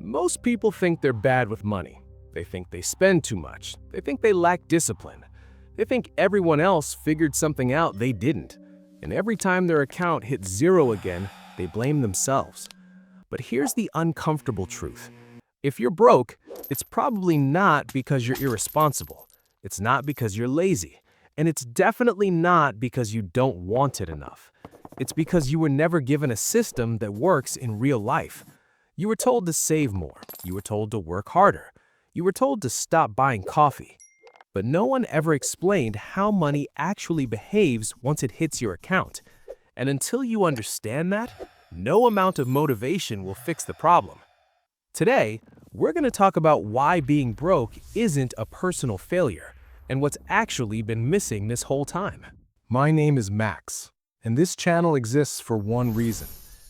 Most people think they're bad with money. They think they spend too much. They think they lack discipline. They think everyone else figured something out they didn't. And every time their account hits zero again, they blame themselves. But here's the uncomfortable truth. If you're broke, it's probably not because you're irresponsible. It's not because you're lazy. And it's definitely not because you don't want it enough. It's because you were never given a system that works in real life. You were told to save more. You were told to work harder. You were told to stop buying coffee. But no one ever explained how money actually behaves once it hits your account. And until you understand that, no amount of motivation will fix the problem. Today, we're going to talk about why being broke isn't a personal failure and what's actually been missing this whole time. My name is Max, and this channel exists for one reason: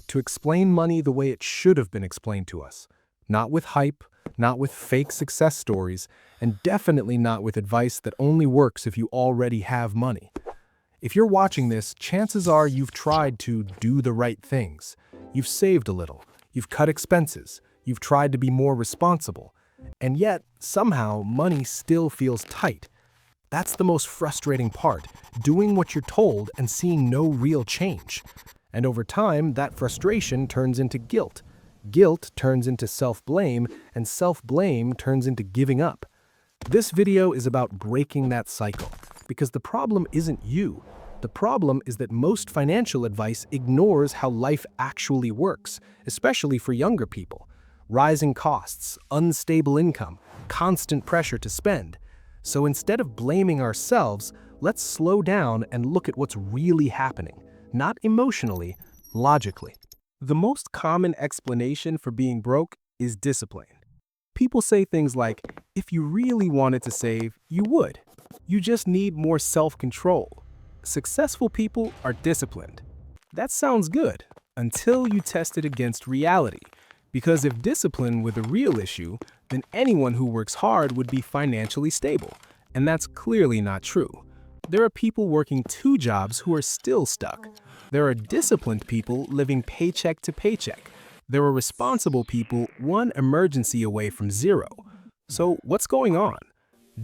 to explain money the way it should have been explained to us. Not with hype, not with fake success stories, and definitely not with advice that only works if you already have money. If you're watching this, chances are you've tried to do the right things. You've saved a little, you've cut expenses, you've tried to be more responsible, and yet somehow money still feels tight. That's the most frustrating part, doing what you're told and seeing no real change. And over time, that frustration turns into guilt. Guilt turns into self-blame, and self-blame turns into giving up. This video is about breaking that cycle, because the problem isn't you. The problem is that most financial advice ignores how life actually works, especially for younger people. Rising costs, unstable income, constant pressure to spend. So instead of blaming ourselves, let's slow down and look at what's really happening, not emotionally, logically. The most common explanation for being broke is discipline. People say things like, if you really wanted to save, you would. You just need more self-control. Successful people are disciplined. That sounds good until you test it against reality. Because if discipline were the real issue, then anyone who works hard would be financially stable. And that's clearly not true. There are people working 2 jobs who are still stuck. There are disciplined people living paycheck to paycheck. There are responsible people 1 emergency away from zero. So what's going on?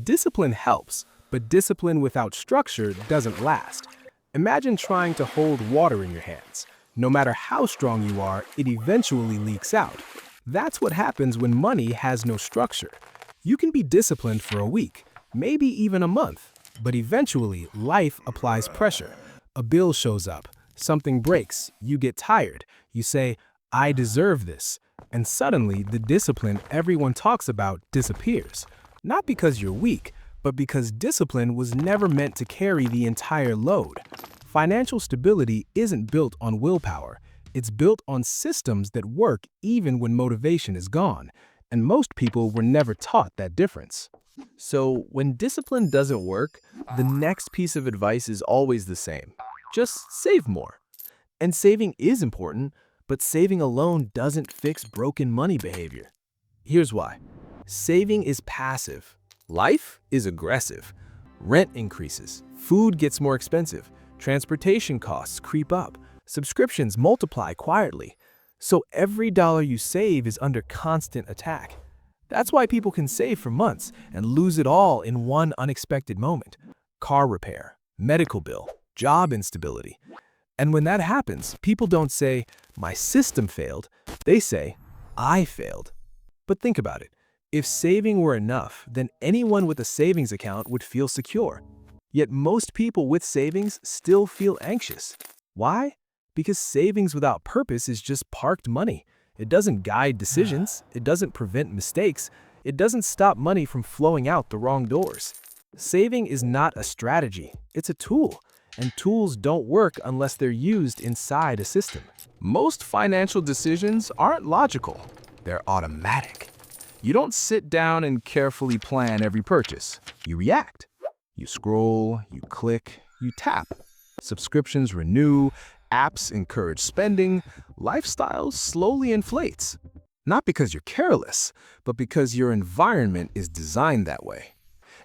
Discipline helps, but discipline without structure doesn't last. Imagine trying to hold water in your hands. No matter how strong you are, it eventually leaks out. That's what happens when money has no structure. You can be disciplined for a week, maybe even a month, but eventually life applies pressure. A bill shows up, something breaks, you get tired, you say, I deserve this, and suddenly the discipline everyone talks about disappears. Not because you're weak, but because discipline was never meant to carry the entire load. Financial stability isn't built on willpower. It's built on systems that work even when motivation is gone, and most people were never taught that difference. So when discipline doesn't work, the next piece of advice is always the same. Just save more. And saving is important, but saving alone doesn't fix broken money behavior. Here's why. Saving is passive. Life is aggressive. Rent increases. Food gets more expensive. Transportation costs creep up. Subscriptions multiply quietly. So every dollar you save is under constant attack. That's why people can save for months and lose it all in one unexpected moment. Car repair, medical bill, job instability. And when that happens, people don't say, my system failed. They say, I failed. But think about it. If saving were enough, then anyone with a savings account would feel secure. Yet most people with savings still feel anxious. Why? Because savings without purpose is just parked money. It doesn't guide decisions. It doesn't prevent mistakes. It doesn't stop money from flowing out the wrong doors. Saving is not a strategy. It's a tool. And tools don't work unless they're used inside a system. Most financial decisions aren't logical. They're automatic. You don't sit down and carefully plan every purchase. You react. You scroll, you click, you tap. Subscriptions renew, apps encourage spending, lifestyle slowly inflates. Not because you're careless, but because your environment is designed that way.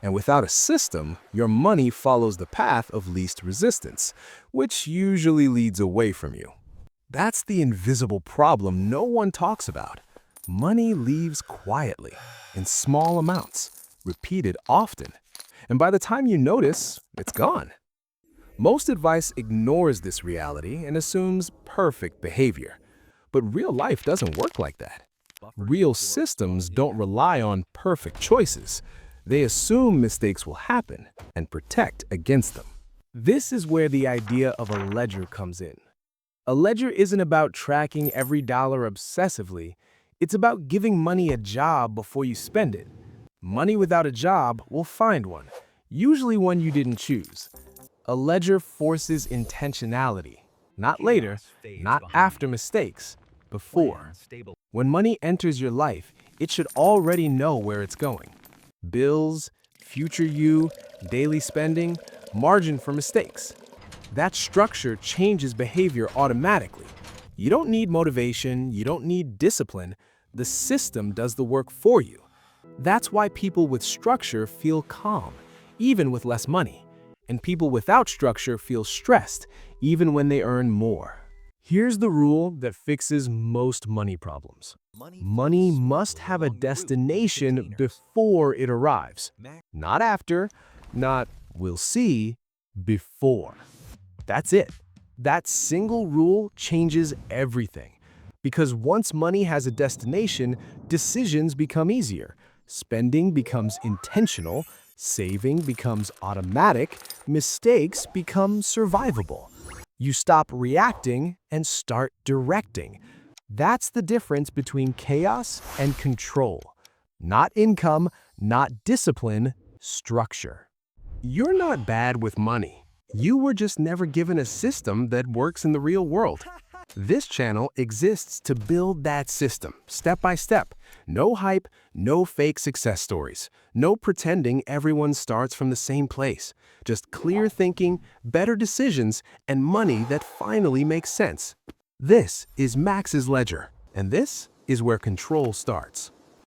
And without a system, your money follows the path of least resistance, which usually leads away from you. That's the invisible problem no one talks about. Money leaves quietly, in small amounts, repeated often, and by the time you notice, it's gone. Most advice ignores this reality and assumes perfect behavior. But real life doesn't work like that. Real systems don't rely on perfect choices. They assume mistakes will happen and protect against them. This is where the idea of a ledger comes in. A ledger isn't about tracking every dollar obsessively. It's about giving money a job before you spend it. Money without a job will find one, usually one you didn't choose. A ledger forces intentionality. Not later, not after mistakes, before. When money enters your life, it should already know where it's going. Bills, future you, daily spending, margin for mistakes. That structure changes behavior automatically. You don't need motivation, you don't need discipline. The system does the work for you. That's why people with structure feel calm, even with less money. And people without structure feel stressed, even when they earn more. Here's the rule that fixes most money problems. Money must have a destination before it arrives. Not after, not we'll see, before. That's it. That single rule changes everything. Because once money has a destination, decisions become easier. Spending becomes intentional, saving becomes automatic, mistakes become survivable. You stop reacting and start directing. That's the difference between chaos and control. Not income, not discipline, structure. You're not bad with money. You were just never given a system that works in the real world. This channel exists to build that system, step by step. No hype, no fake success stories. No pretending everyone starts from the same place. Just clear thinking, better decisions, and money that finally makes sense. This is Max's Ledger, and this is where control starts.